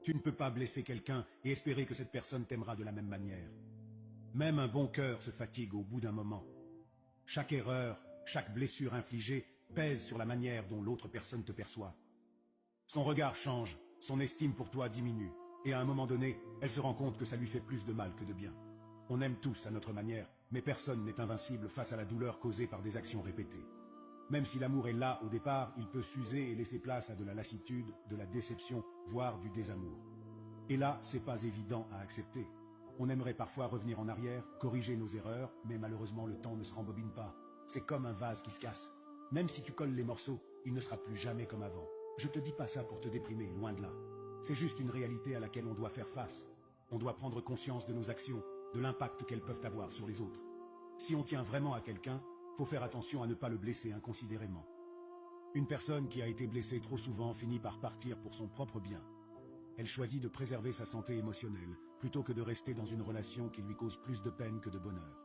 Tu ne peux pas blesser quelqu'un et espérer que cette personne t'aimera de la même manière. Même un bon cœur se fatigue au bout d'un moment. Chaque erreur, chaque blessure infligée pèse sur la manière dont l'autre personne te perçoit. Son regard change, son estime pour toi diminue, et à un moment donné, elle se rend compte que ça lui fait plus de mal que de bien. On aime tous à notre manière, mais personne n'est invincible face à la douleur causée par des actions répétées. Même si l'amour est là au départ, il peut s'user et laisser place à de la lassitude, de la déception, voire du désamour. Et là, c'est pas évident à accepter. On aimerait parfois revenir en arrière, corriger nos erreurs, mais malheureusement le temps ne se rembobine pas. C'est comme un vase qui se casse. Même si tu colles les morceaux, il ne sera plus jamais comme avant. Je te dis pas ça pour te déprimer, loin de là. C'est juste une réalité à laquelle on doit faire face. On doit prendre conscience de nos actions, de l'impact qu'elles peuvent avoir sur les autres. Si on tient vraiment à quelqu'un, faut faire attention à ne pas le blesser inconsidérément. Une personne qui a été blessée trop souvent finit par partir pour son propre bien. Elle choisit de préserver sa santé émotionnelle, plutôt que de rester dans une relation qui lui cause plus de peine que de bonheur.